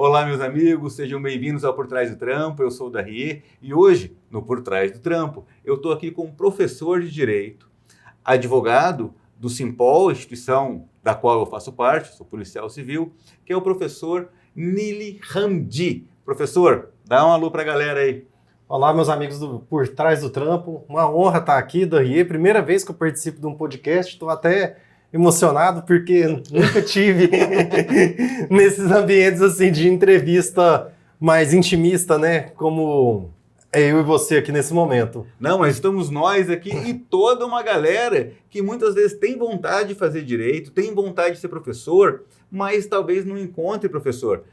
Olá, meus amigos, sejam bem-vindos ao Por Trás do Trampo. Eu sou o Darrier e hoje, no Por Trás do Trampo, eu estou aqui com um professor de Direito, advogado do Simpol, instituição da qual eu faço parte, sou policial civil, que é o professor Nili Hamdi. Professor, dá um alô para a galera aí. Olá, meus amigos do Por Trás do Trampo. Uma honra estar aqui, Darrier. Primeira vez que eu participo de um podcast, estou até emocionado porque nunca tive nesses ambientes assim de entrevista mais intimista, né? Como é eu e você aqui nesse momento. Não, mas estamos nós aqui e toda uma galera que muitas vezes tem vontade de fazer direito, tem vontade de ser professor, mas talvez não encontre professor.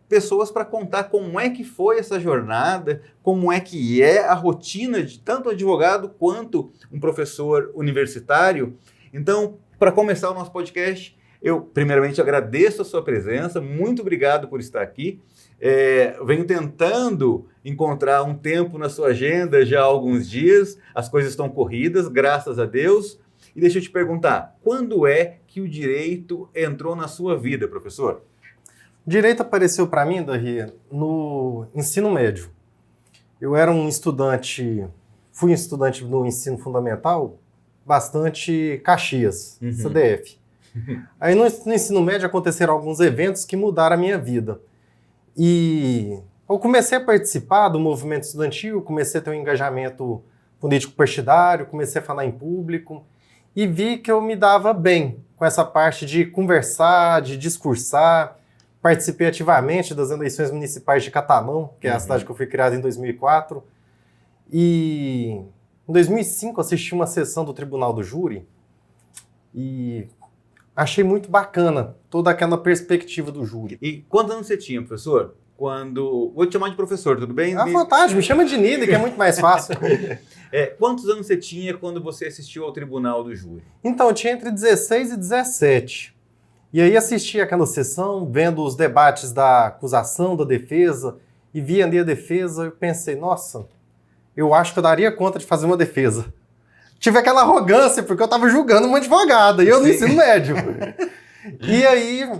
Pessoas para contar como é que foi essa jornada, como é que é a rotina de tanto advogado quanto um professor universitário. Então, para começar o nosso podcast, eu primeiramente agradeço a sua presença, muito obrigado por estar aqui. Venho tentando encontrar um tempo na sua agenda já há alguns dias, as coisas estão corridas, graças a Deus. E deixa eu te perguntar, quando é que o direito entrou na sua vida, professor? Direito apareceu para mim, Darrier, no ensino médio. Eu era fui um estudante no ensino fundamental, bastante Caxias, CDF. Aí no ensino médio aconteceram alguns eventos que mudaram a minha vida. E eu comecei a participar do movimento estudantil, comecei a ter um engajamento político partidário, comecei a falar em público e vi que eu me dava bem com essa parte de conversar, de discursar. Participei ativamente das eleições municipais de Catalão, que é a cidade que eu fui criado em 2004. E em 2005 assisti uma sessão do Tribunal do Júri e achei muito bacana toda aquela perspectiva do júri. E quantos anos você tinha, professor? Vou te chamar de professor, tudo bem? À vontade, me chama de Nili, que é muito mais fácil. Quantos anos você tinha quando você assistiu ao Tribunal do Júri? Então, eu tinha entre 16 e 17. E aí assisti aquela sessão, vendo os debates da acusação, da defesa, e vi ali a defesa, eu pensei, nossa, eu acho que eu daria conta de fazer uma defesa. Tive aquela arrogância, porque eu estava julgando uma advogada, e eu no ensino médio. E aí,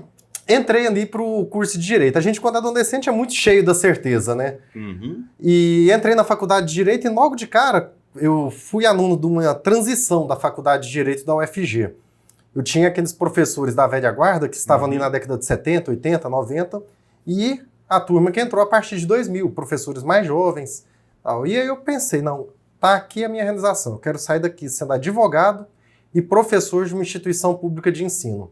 entrei ali para o curso de Direito. A gente, quando é adolescente, é muito cheio da certeza, né? E entrei na faculdade de Direito e logo de cara, eu fui aluno de uma transição da faculdade de Direito da UFG. Eu tinha aqueles professores da velha guarda que estavam ali na década de 70, 80, 90, e a turma que entrou a partir de 2000, professores mais jovens. Tal. E aí eu pensei, não, tá aqui a minha realização. Eu quero sair daqui sendo advogado e professor de uma instituição pública de ensino.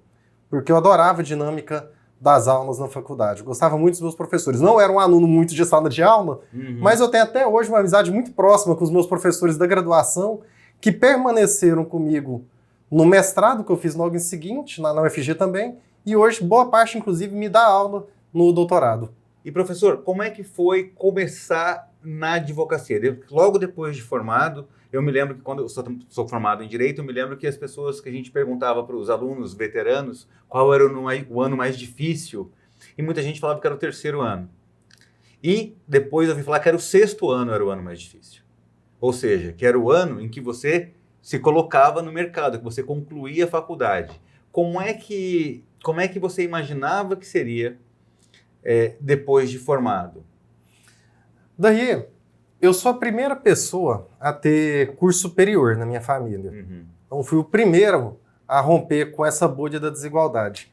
Porque eu adorava a dinâmica das aulas na faculdade. Eu gostava muito dos meus professores. Não era um aluno muito de sala de aula, mas eu tenho até hoje uma amizade muito próxima com os meus professores da graduação que permaneceram comigo no mestrado, que eu fiz logo em seguinte, na UFG também, e hoje boa parte, inclusive, me dá aula no doutorado. E, professor, como é que foi começar na advocacia? Logo depois de formado, eu me lembro que quando eu sou formado em Direito, eu me lembro que as pessoas que a gente perguntava para os alunos veteranos qual era o ano mais difícil, e muita gente falava que era o terceiro ano. E depois eu ouvi falar que era o sexto ano era o ano mais difícil. Ou seja, que era o ano em que você se colocava no mercado, que você concluía a faculdade. Como é que você imaginava que seria depois de formado? Daí, eu sou a primeira pessoa a ter curso superior na minha família. Então, fui o primeiro a romper com essa bolha da desigualdade.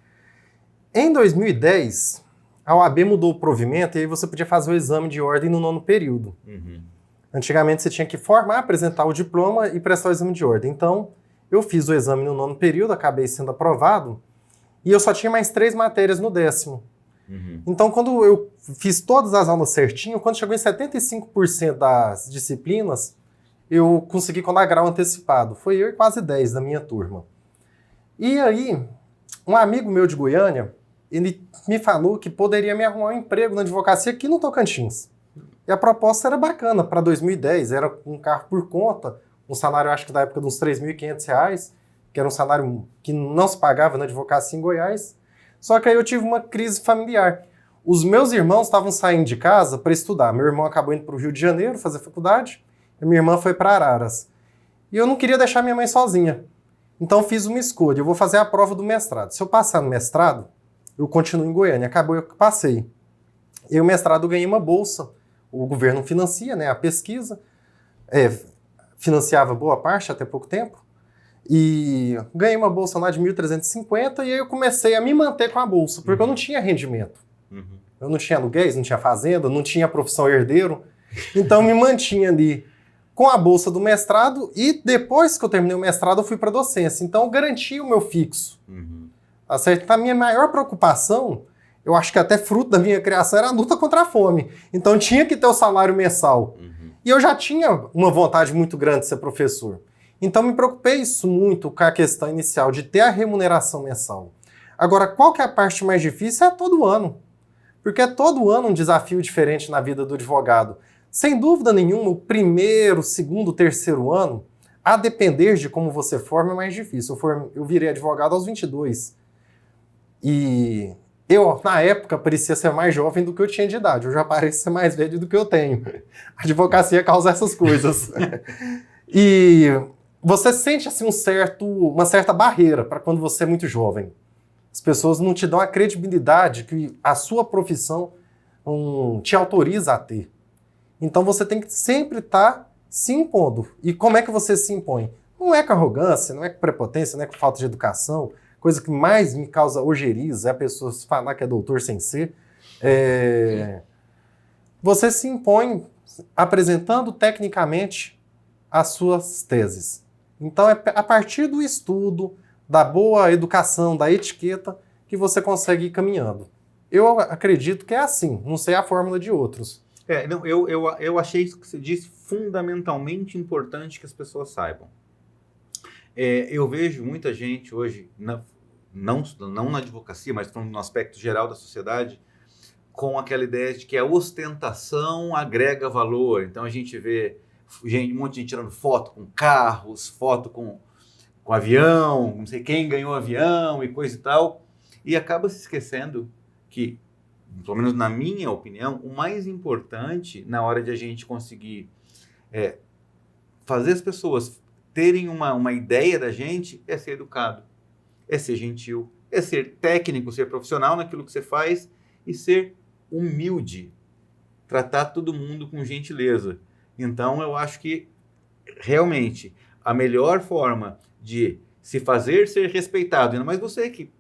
Em 2010, a OAB mudou o provimento e aí você podia fazer o exame de ordem no nono período. Antigamente você tinha que formar, apresentar o diploma e prestar o exame de ordem. Então, eu fiz o exame no nono período, acabei sendo aprovado, e eu só tinha mais 3 matérias no 10º. Então, quando eu fiz todas as aulas certinho, quando chegou em 75% das disciplinas, eu consegui colar grau antecipado. Foi eu e quase 10 da minha turma. E aí, um amigo meu de Goiânia, ele me falou que poderia me arrumar um emprego na advocacia aqui no Tocantins. E a proposta era bacana, para 2010, era um carro por conta, um salário, acho que da época de uns R$ 3.500, que era um salário que não se pagava na advocacia em Goiás. Só que aí eu tive uma crise familiar. Os meus irmãos estavam saindo de casa para estudar. Meu irmão acabou indo para o Rio de Janeiro fazer faculdade, e minha irmã foi para Araras. E eu não queria deixar minha mãe sozinha. Então fiz uma escolha, eu vou fazer a prova do mestrado. Se eu passar no mestrado, eu continuo em Goiânia. Acabou, eu passei. E o mestrado eu ganhei uma bolsa. O governo financia, né, a pesquisa, financiava boa parte até pouco tempo, e ganhei uma bolsa lá de 1.350 e aí eu comecei a me manter com a bolsa, porque eu não tinha rendimento. Eu não tinha aluguéis, não tinha fazenda, não tinha profissão herdeiro, então me mantinha ali com a bolsa do mestrado e depois que eu terminei o mestrado eu fui para docência, então eu garanti o meu fixo. Tá certo? A minha maior preocupação, eu acho que até fruto da minha criação, era a luta contra a fome. Então tinha que ter o salário mensal. E eu já tinha uma vontade muito grande de ser professor. Então me preocupei isso muito com a questão inicial de ter a remuneração mensal. Agora, qual que é a parte mais difícil? É todo ano. Porque é todo ano um desafio diferente na vida do advogado. Sem dúvida nenhuma, o primeiro, segundo, terceiro ano, a depender de como você forma, é mais difícil. Eu virei advogado aos 22. E eu, na época, parecia ser mais jovem do que eu tinha de idade. Eu já pareço ser mais velho do que eu tenho. A advocacia causa essas coisas. E você sente assim, uma certa barreira para quando você é muito jovem. As pessoas não te dão a credibilidade que a sua profissão te autoriza a ter. Então você tem que sempre estar se impondo. E como é que você se impõe? Não é com arrogância, não é com prepotência, não é com falta de educação. Coisa que mais me causa ojeriza é a pessoa falar que é doutor sem ser. Você se impõe apresentando tecnicamente as suas teses. Então é a partir do estudo, da boa educação, da etiqueta, que você consegue ir caminhando. Eu acredito que é assim, não sei a fórmula de outros. Eu achei isso que você disse fundamentalmente importante que as pessoas saibam. Eu vejo muita gente hoje, não na advocacia, mas no aspecto geral da sociedade, com aquela ideia de que a ostentação agrega valor. Então a gente vê um monte de gente tirando foto com carros, foto com avião, não sei quem ganhou avião e coisa e tal, e acaba se esquecendo que, pelo menos na minha opinião, o mais importante na hora de a gente conseguir fazer as pessoas terem uma ideia da gente é ser educado, é ser gentil, é ser técnico, ser profissional naquilo que você faz e ser humilde, tratar todo mundo com gentileza. Então eu acho que realmente a melhor forma de se fazer ser respeitado, ainda mais você que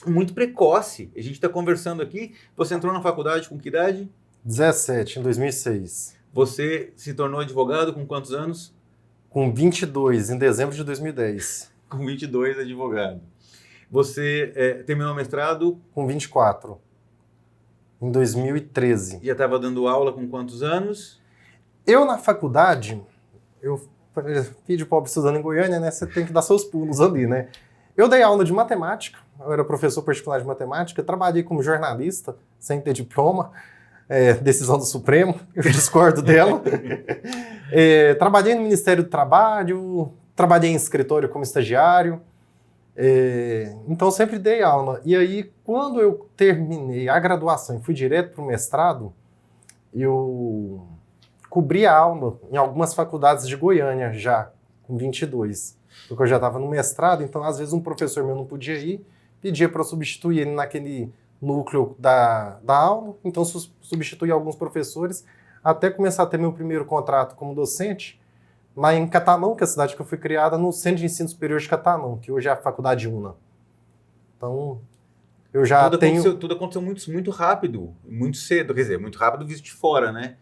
é muito precoce, a gente está conversando aqui, você entrou na faculdade com que idade? 17, em 2006. Você se tornou advogado com quantos anos? Com 22, em dezembro de 2010. Com 22, advogado. Você terminou o mestrado? Com 24, em 2013. Já estava dando aula com quantos anos? Eu, na faculdade, filho de pobre estudando em Goiânia, né? Você tem que dar seus pulos ali, né? Eu dei aula de matemática, eu era professor particular de matemática, trabalhei como jornalista, sem ter diploma, decisão do Supremo, eu discordo dela. Trabalhei no Ministério do Trabalho, trabalhei em escritório como estagiário, então sempre dei aula. E aí, quando eu terminei a graduação e fui direto para o mestrado, eu cobri a aula em algumas faculdades de Goiânia já, com 22. Porque eu já estava no mestrado, então às vezes um professor meu não podia ir, pedia para eu substituir ele naquele núcleo da aula, então substituí alguns professores, até começar a ter meu primeiro contrato como docente, lá em Catalão, que é a cidade que eu fui criada, no Centro de Ensino Superior de Catalão, que hoje é a Faculdade UNA. Então, eu já Tudo aconteceu muito, muito rápido, muito cedo, quer dizer, muito rápido visto de fora, né?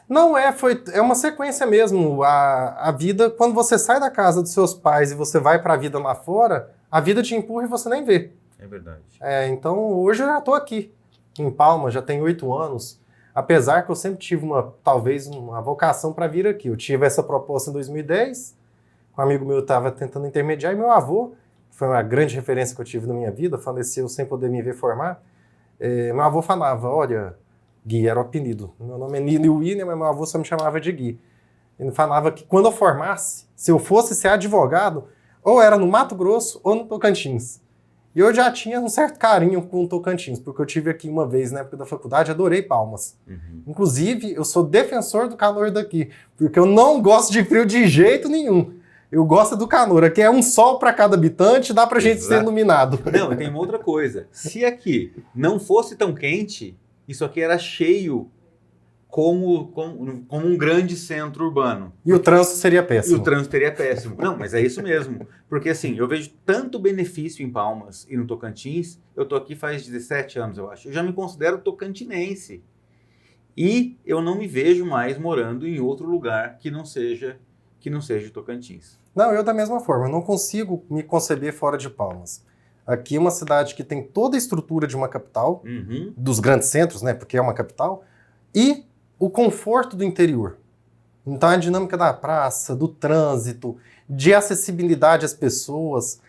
Não é uma sequência mesmo. A vida, quando você sai da casa dos seus pais e você vai para a vida lá fora, a vida te empurra e você nem vê. É verdade. Então, hoje eu já estou aqui, em Palmas, já tenho 8 anos. Apesar que eu sempre tive talvez uma vocação para vir aqui. Eu tive essa proposta em 2010, um amigo meu estava tentando intermediar, e meu avô, que foi uma grande referência que eu tive na minha vida, faleceu sem poder me ver formar. Meu avô falava, olha, Gui era o apelido. Meu nome é Nilo William, mas meu avô só me chamava de Gui. Ele falava que quando eu formasse, se eu fosse ser advogado, ou era no Mato Grosso ou no Tocantins. E eu já tinha um certo carinho com o Tocantins, porque eu tive aqui uma vez na época da faculdade, adorei Palmas. Inclusive, eu sou defensor do calor daqui, porque eu não gosto de frio de jeito nenhum. Eu gosto do calor. Aqui é um sol para cada habitante, dá pra gente ser iluminado. Não, tem uma outra coisa. Se aqui não fosse tão quente, isso aqui era cheio como um grande centro urbano. E o trânsito seria péssimo. E o trânsito seria péssimo. Não, mas é isso mesmo. Porque assim, eu vejo tanto benefício em Palmas e no Tocantins. Eu tô aqui faz 17 anos, eu acho. Eu já me considero tocantinense. E eu não me vejo mais morando em outro lugar que não seja o Tocantins. Não, eu da mesma forma. Eu não consigo me conceber fora de Palmas. Aqui é uma cidade que tem toda a estrutura de uma capital, dos grandes centros, né? Porque é uma capital. E o conforto do interior. Então a dinâmica da praça, do trânsito, de acessibilidade às pessoas.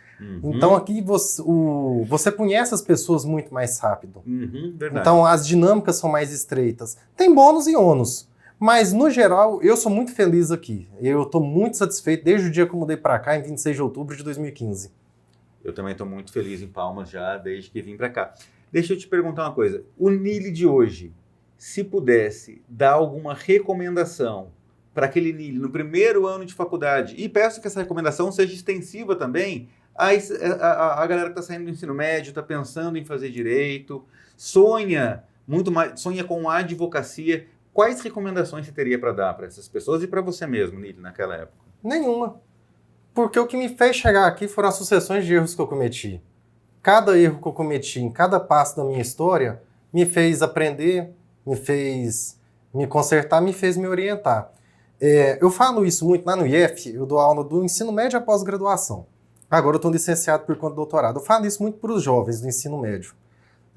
Então aqui você conhece as pessoas muito mais rápido. Verdade. Então as dinâmicas são mais estreitas. Tem bônus e ônus. Mas no geral eu sou muito feliz aqui. Eu estou muito satisfeito desde o dia que eu mudei para cá, em 26 de outubro de 2015. Eu também estou muito feliz em Palmas já desde que vim para cá. Deixa eu te perguntar uma coisa. O Nili de hoje, se pudesse dar alguma recomendação para aquele Nili no primeiro ano de faculdade, e peço que essa recomendação seja extensiva também a galera que está saindo do ensino médio, está pensando em fazer direito, sonha com a advocacia, quais recomendações você teria para dar para essas pessoas e para você mesmo, Nili, naquela época? Nenhuma. Porque o que me fez chegar aqui foram as sucessões de erros que eu cometi. Cada erro que eu cometi em cada passo da minha história me fez aprender, me fez me consertar, me fez me orientar. Eu falo isso muito lá no IF, eu dou aula do ensino médio após graduação. Agora eu estou licenciado por conta do doutorado. Eu falo isso muito para os jovens do ensino médio.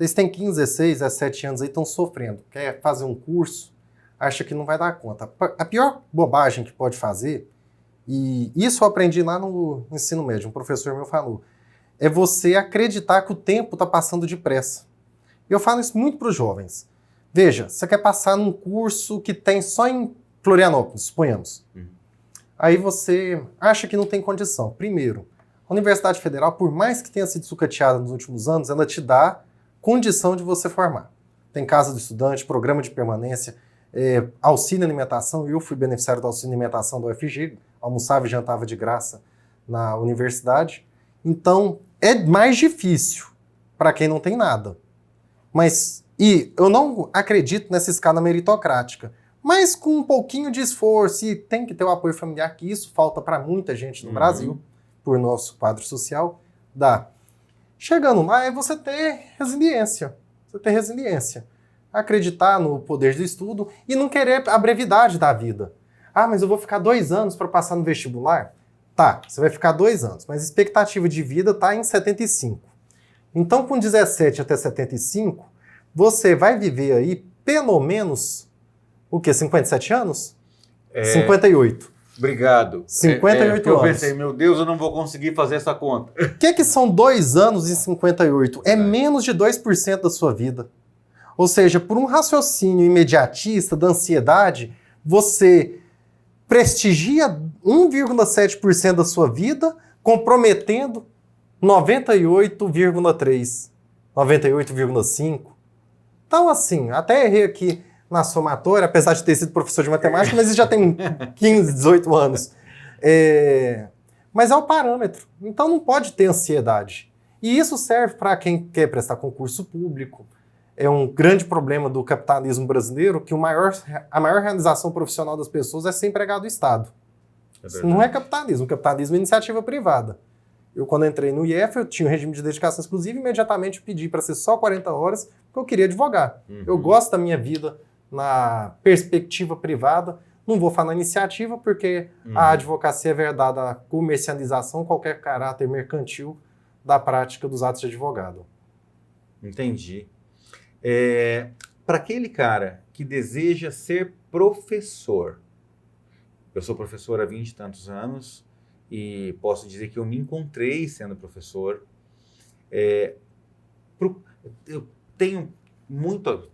Eles têm 15, 16, 17 anos aí, estão sofrendo. Quer fazer um curso, acha que não vai dar conta. A pior bobagem que pode fazer, e isso eu aprendi lá no ensino médio, um professor meu falou, é você acreditar que o tempo está passando depressa. Eu falo isso muito para os jovens. Veja, você quer passar num curso que tem só em Florianópolis, suponhamos. Aí você acha que não tem condição. Primeiro, a Universidade Federal, por mais que tenha sido sucateada nos últimos anos, ela te dá condição de você formar. Tem casa do estudante, programa de permanência, auxílio alimentação. Eu fui beneficiário do auxílio alimentação da UFG, almoçava e jantava de graça na universidade. Então, é mais difícil para quem não tem nada. E eu não acredito nessa escala meritocrática. Mas com um pouquinho de esforço, e tem que ter o apoio familiar, que isso falta para muita gente no Brasil, por nosso quadro social, dá. Chegando lá é você ter resiliência. Você ter resiliência. Acreditar no poder do estudo e não querer a brevidade da vida. Ah, mas eu vou ficar 2 anos para passar no vestibular? Tá, você vai ficar 2 anos, mas a expectativa de vida está em 75. Então, com 17 até 75, você vai viver aí pelo menos... O quê? 57 anos? 58. Obrigado. 58 anos. Eu pensei, meu Deus, eu não vou conseguir fazer essa conta. O que são 2 anos em 58? É menos de 2% da sua vida. Ou seja, por um raciocínio imediatista da ansiedade, você prestigia 1,7% da sua vida, comprometendo 98,3%, 98,5%. Então, assim, até errei aqui na somatória, apesar de ter sido professor de matemática, mas isso já tem 15, 18 anos. Mas é o parâmetro. Então não pode ter ansiedade. E isso serve para quem quer prestar concurso público. É um grande problema do capitalismo brasileiro que a maior realização profissional das pessoas é ser empregado do Estado. Isso não é capitalismo. O capitalismo é iniciativa privada. Eu, quando entrei no IF, eu tinha um regime de dedicação exclusiva e imediatamente pedi para ser só 40 horas, porque eu queria advogar. Eu gosto da minha vida na perspectiva privada, não vou falar iniciativa, porque a advocacia é verdade, a comercialização, qualquer caráter mercantil da prática dos atos de advogado. Entendi. Para aquele cara que deseja ser professor, eu sou professor há 20 e tantos anos e posso dizer que eu me encontrei sendo professor. Eu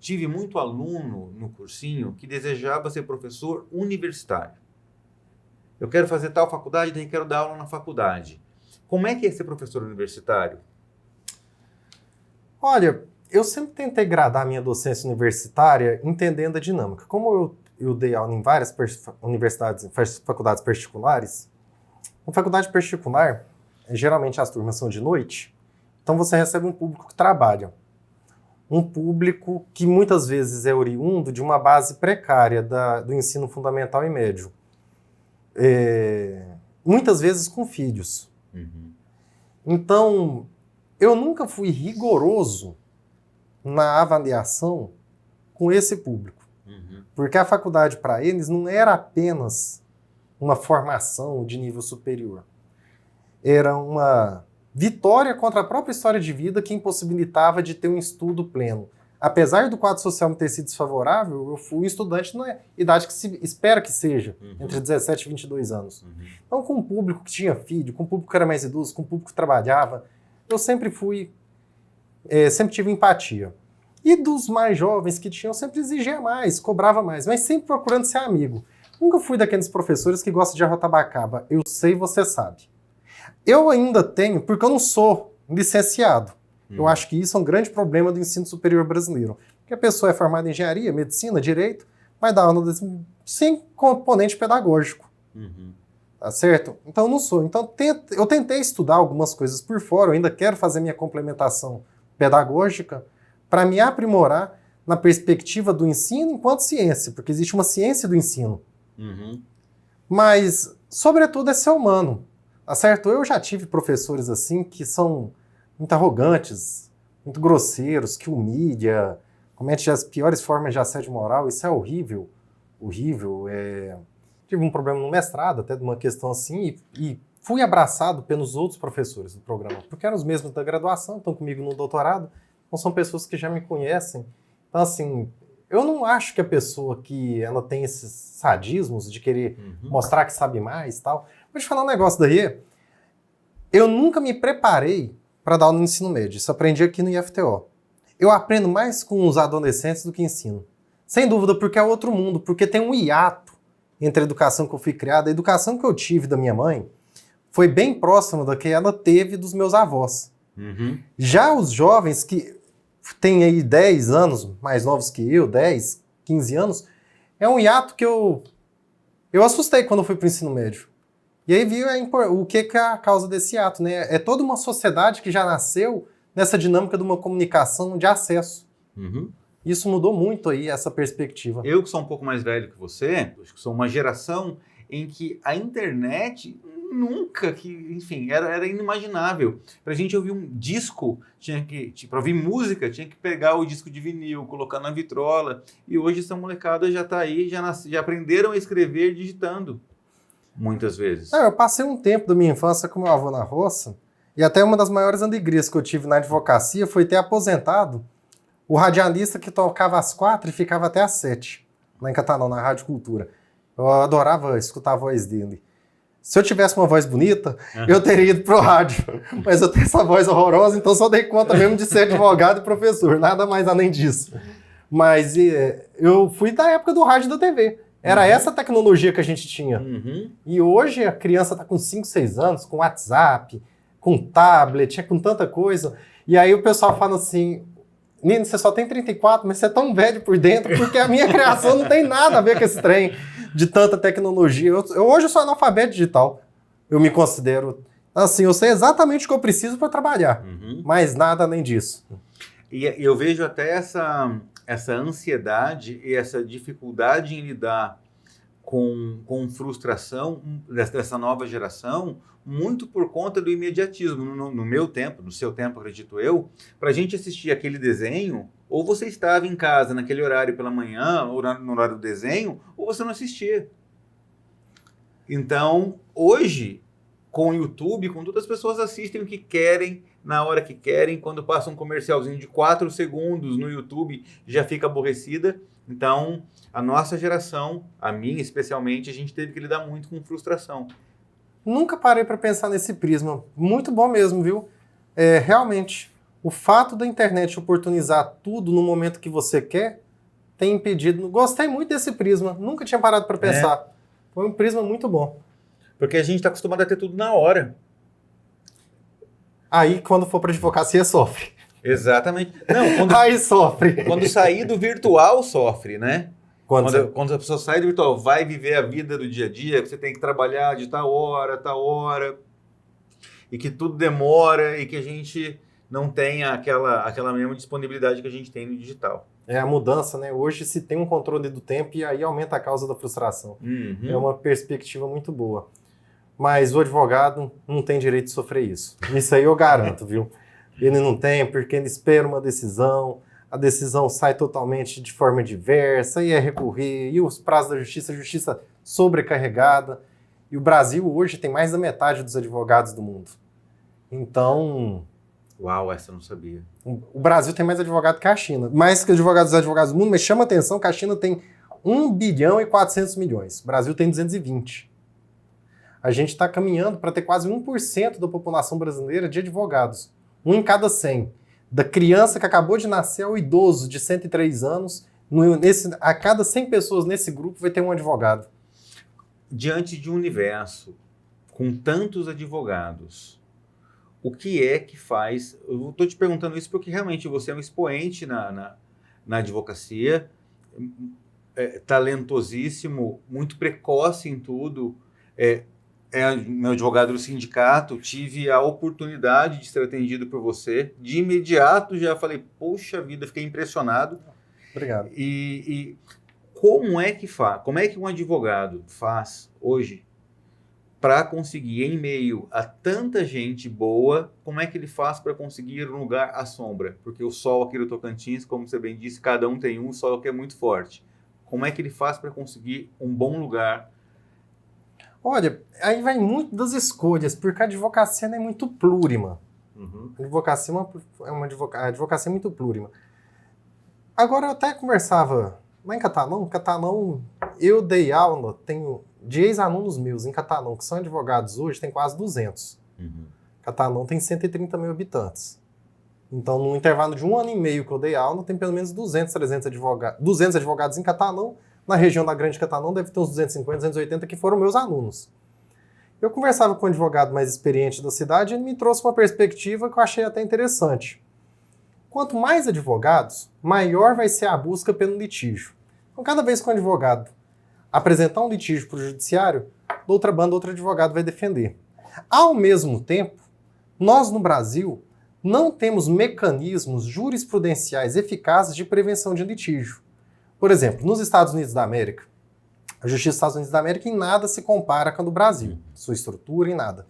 tive muito aluno no cursinho que desejava ser professor universitário. Eu quero fazer tal faculdade, daí quero dar aula na faculdade. Como é que é ser professor universitário? Olha, eu sempre tentei gradar a minha docência universitária entendendo a dinâmica. Como eu dei aula em várias universidades, faculdades particulares, na faculdade particular, geralmente as turmas são de noite, então você recebe um público que trabalha. um público que muitas vezes é oriundo de uma base precária do ensino fundamental e médio. Muitas vezes com filhos. Uhum. Então, eu nunca fui rigoroso na avaliação com esse público. Uhum. Porque a faculdade, para eles, não era apenas uma formação de nível superior. Era uma vitória contra a própria história de vida que impossibilitava de ter um estudo pleno. Apesar do quadro social me ter sido desfavorável, eu fui estudante na idade que se espera que seja, entre 17 e 22 anos. Então, com um público que tinha filho, com um público que era mais idoso, com um público que trabalhava, eu sempre sempre tive empatia. E dos mais jovens que tinham, eu sempre exigia mais, cobrava mais, mas sempre procurando ser amigo. Nunca fui daqueles professores que gostam de arrotabacaba. Eu sei, você sabe. Eu ainda tenho, porque eu não sou licenciado. Eu acho que isso é um grande problema do ensino superior brasileiro. Porque a pessoa é formada em engenharia, medicina, direito, mas dá aula sem componente pedagógico. Tá certo? Então eu não sou. Então eu tentei estudar algumas coisas por fora, eu ainda quero fazer minha complementação pedagógica para me aprimorar na perspectiva do ensino enquanto ciência, porque existe uma ciência do ensino. Mas, sobretudo, é ser humano. Tá certo? Eu já tive professores assim que são muito arrogantes, muito grosseiros, que humilha, comete as piores formas de assédio moral. Isso é horrível. Horrível. Tive um problema no mestrado, até de uma questão assim, e fui abraçado pelos outros professores do programa, porque eram os mesmos da graduação, estão comigo no doutorado, então são pessoas que já me conhecem. Então, assim, eu não acho que a pessoa que ela tem esses sadismos de querer mostrar que sabe mais e tal. Vou te falar um negócio daí. Eu nunca me preparei para dar aula no ensino médio. Isso eu aprendi aqui no IFTO. Eu aprendo mais com os adolescentes do que ensino. Sem dúvida, porque é outro mundo, porque tem um hiato entre a educação que eu fui criado. A educação que eu tive da minha mãe foi bem próxima da que ela teve dos meus avós. Já os jovens que têm aí 10 anos, mais novos que eu, 10, 15 anos, é um hiato que eu assustei quando eu fui para o ensino médio. E aí vi o que é a causa desse hiato, né? É toda uma sociedade que já nasceu nessa dinâmica de uma comunicação de acesso. Isso mudou muito aí, essa perspectiva. Eu que sou um pouco mais velho que você, acho que sou uma geração em que a internet enfim, era inimaginável. Pra gente ouvir um disco, para ouvir música, tinha que pegar o disco de vinil, colocar na vitrola. E hoje essa molecada já tá aí, já aprenderam a escrever digitando, muitas vezes. Eu passei um tempo da minha infância com meu avô na roça, e até uma das maiores alegrias que eu tive na advocacia foi ter aposentado o radialista que tocava às 4 e ficava até às 7, lá em Catalão, na Rádio Cultura. Eu adorava escutar a voz dele. Se eu tivesse uma voz bonita, eu teria ido pro rádio. Mas eu tenho essa voz horrorosa, então só dei conta mesmo de ser advogado e professor, nada mais além disso. Mas eu fui da época do rádio e da TV. Era essa tecnologia que a gente tinha. E hoje a criança está com 5, 6 anos, com WhatsApp, com tablet, com tanta coisa. E aí o pessoal fala assim, Nino, você só tem 34, mas você é tão velho por dentro, porque a minha criação não tem nada a ver com esse trem de tanta tecnologia. Hoje eu sou analfabeto digital. Eu me considero assim, eu sei exatamente o que eu preciso para trabalhar, mas nada além disso. E eu vejo até essa ansiedade e essa dificuldade em lidar com frustração dessa nova geração, muito por conta do imediatismo. No meu tempo, no seu tempo, acredito eu, para a gente assistir aquele desenho, ou você estava em casa naquele horário pela manhã, ou no horário do desenho, ou você não assistia. Então, hoje, com o YouTube, com todas as pessoas assistem o que querem, na hora que querem. Quando passa um comercialzinho de 4 segundos no YouTube, já fica aborrecida. Então, a nossa geração, a minha especialmente, a gente teve que lidar muito com frustração. Nunca parei para pensar nesse prisma. Muito bom mesmo, viu? Realmente, o fato da internet oportunizar tudo no momento que você quer tem impedido. Gostei muito desse prisma. Nunca tinha parado para pensar. Foi um prisma muito bom. Porque a gente está acostumado a ter tudo na hora. Aí, quando for para advocacia, sofre. Exatamente. Não, aí sofre. Quando sair do virtual, sofre, né? Quando a pessoa sai do virtual, vai viver a vida do dia a dia, que você tem que trabalhar de tal hora, e que tudo demora, e que a gente não tem aquela mesma disponibilidade que a gente tem no digital. É a mudança, né? Hoje se tem um controle do tempo e aí aumenta a causa da frustração. É uma perspectiva muito boa. Mas o advogado não tem direito de sofrer isso. Isso aí eu garanto, viu? Ele não tem, porque ele espera uma decisão, a decisão sai totalmente de forma diversa, e é recorrer, e os prazos da justiça, a justiça sobrecarregada. E o Brasil hoje tem mais da metade dos advogados do mundo. Então... Uau, essa eu não sabia. O Brasil tem mais advogado que a China. Mais que os advogados do mundo, mas chama atenção que a China tem 1 bilhão e 400 milhões. O Brasil tem 220. A gente está caminhando para ter quase 1% da população brasileira de advogados. 1 em cada 100. Da criança que acabou de nascer ao idoso de 103 anos, a cada 100 pessoas nesse grupo vai ter um advogado. Diante de um universo com tantos advogados, o que é que faz... Eu estou te perguntando isso porque realmente você é um expoente na advocacia, talentosíssimo, muito precoce em tudo, meu advogado do sindicato, tive a oportunidade de ser atendido por você, de imediato já falei, poxa vida, fiquei impressionado. Obrigado. E como é que um advogado faz hoje para conseguir, em meio a tanta gente boa, como é que ele faz para conseguir um lugar à sombra? Porque o sol aqui do Tocantins, como você bem disse, cada um tem um, o sol que é muito forte. Como é que ele faz para conseguir um bom lugar? Olha, aí vai muito das escolhas, porque a advocacia não é muito plurima. A advocacia a advocacia é muito plurima. Agora, eu até conversava lá em Catalão, eu dei aula, tenho de ex-alunos meus em Catalão, que são advogados hoje, tem quase 200. Catalão tem 130 mil habitantes. Então, no intervalo de 1 ano e meio que eu dei aula, tem pelo menos 200, 300 advogados em Catalão. Na região da Grande Catalão deve ter uns 250, 280 que foram meus alunos. Eu conversava com um advogado mais experiente da cidade e ele me trouxe uma perspectiva que eu achei até interessante. Quanto mais advogados, maior vai ser a busca pelo litígio. Então, cada vez que um advogado apresentar um litígio para o judiciário, da outra banda, outro advogado vai defender. Ao mesmo tempo, nós no Brasil não temos mecanismos jurisprudenciais eficazes de prevenção de litígio. Por exemplo, nos Estados Unidos da América, a Justiça dos Estados Unidos da América em nada se compara com a do Brasil. Sua estrutura, em nada.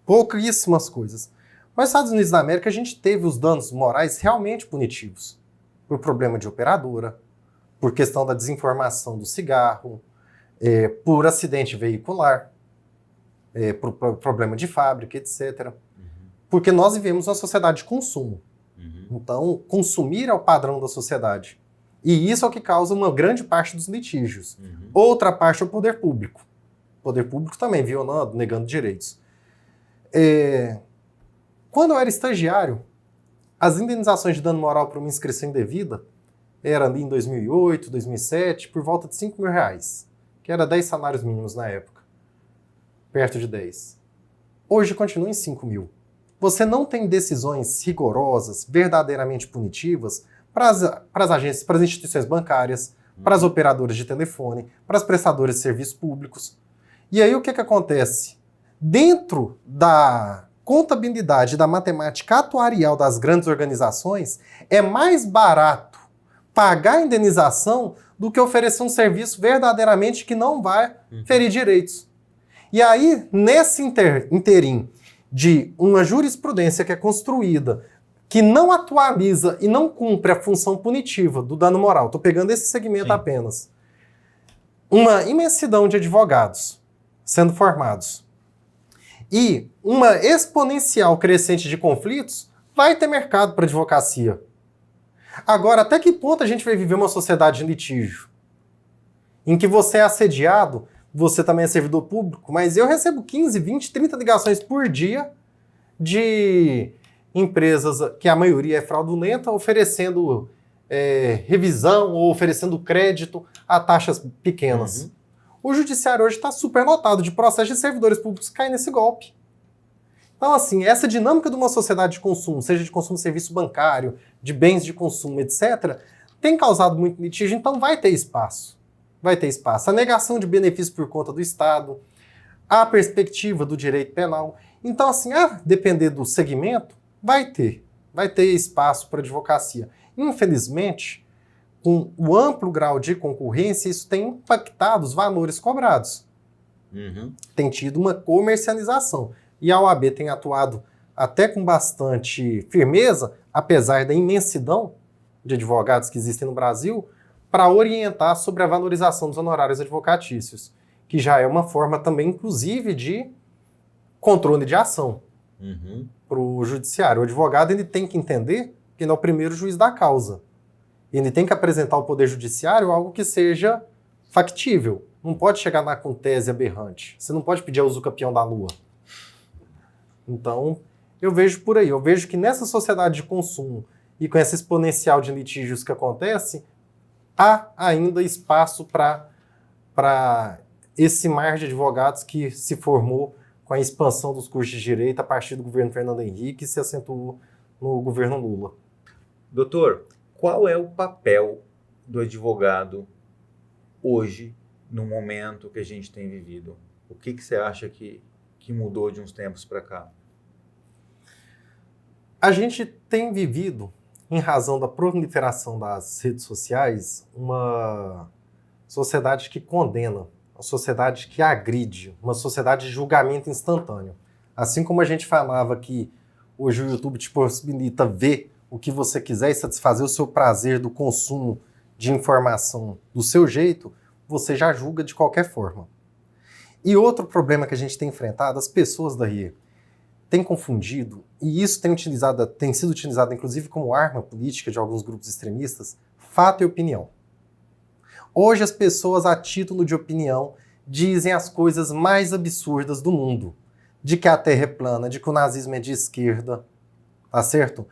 Pouquíssimas coisas. Mas nos Estados Unidos da América a gente teve os danos morais realmente punitivos. Por problema de operadora, por questão da desinformação do cigarro, por acidente veicular, por problema de fábrica, etc. Porque nós vivemos uma sociedade de consumo. Então, consumir é o padrão da sociedade. E isso é o que causa uma grande parte dos litígios. Outra parte é o poder público. O poder público também violando, negando direitos. Quando eu era estagiário, as indenizações de dano moral por uma inscrição indevida era ali em 2008, 2007, por volta de R$5.000, que era 10 salários mínimos na época. Perto de 10. Hoje continua em 5 mil. Você não tem decisões rigorosas, verdadeiramente punitivas, para as agências, para as instituições bancárias, para as operadoras de telefone, para as prestadoras de serviços públicos. E aí o que acontece? Dentro da contabilidade, da matemática atuarial das grandes organizações, é mais barato pagar a indenização do que oferecer um serviço verdadeiramente que não vai ferir direitos. E aí, nesse interim de uma jurisprudência que é construída, que não atualiza e não cumpre a função punitiva do dano moral, estou pegando esse segmento apenas, uma imensidão de advogados sendo formados e uma exponencial crescente de conflitos, vai ter mercado para advocacia. Agora, até que ponto a gente vai viver uma sociedade de litígio? Em que você é assediado, você também é servidor público, mas eu recebo 15, 20, 30 ligações por dia de empresas que a maioria é fraudulenta, oferecendo revisão ou oferecendo crédito a taxas pequenas. O judiciário hoje está super lotado de processos de servidores públicos que caem nesse golpe. Então, assim, essa dinâmica de uma sociedade de consumo, seja de consumo de serviço bancário, de bens de consumo, etc., tem causado muito litígio, então vai ter espaço. Vai ter espaço. A negação de benefício por conta do Estado, a perspectiva do direito penal. Então, assim, a depender do segmento, vai ter. vai ter espaço para advocacia. Infelizmente, com o amplo grau de concorrência, isso tem impactado os valores cobrados. Tem tido uma comercialização. E a OAB tem atuado até com bastante firmeza, apesar da imensidão de advogados que existem no Brasil, para orientar sobre a valorização dos honorários advocatícios, que já é uma forma também, inclusive, de controle de ação para o judiciário. O advogado ele tem que entender que ele é o primeiro juiz da causa. Ele tem que apresentar ao Poder Judiciário algo que seja factível. Não pode chegar lá com tese aberrante. Você não pode pedir a usucapião da lua. Então, eu vejo por aí. Eu vejo que nessa sociedade de consumo e com essa exponencial de litígios que acontece, há ainda espaço para esse mar de advogados que se formou com a expansão dos cursos de direito a partir do governo Fernando Henrique e se acentuou no governo Lula. Doutor, qual é o papel do advogado hoje, no momento que a gente tem vivido? O que você acha que mudou de uns tempos para cá? A gente tem vivido, em razão da proliferação das redes sociais, uma sociedade que condena, uma sociedade que agride, uma sociedade de julgamento instantâneo. Assim como a gente falava que hoje o YouTube te possibilita ver o que você quiser e satisfazer o seu prazer do consumo de informação do seu jeito, você já julga de qualquer forma. E outro problema que a gente tem enfrentado, as pessoas daí têm confundido, e isso tem sido utilizado inclusive como arma política de alguns grupos extremistas, fato e opinião. Hoje as pessoas, a título de opinião, dizem as coisas mais absurdas do mundo. De que a Terra é plana, de que o nazismo é de esquerda, tá certo?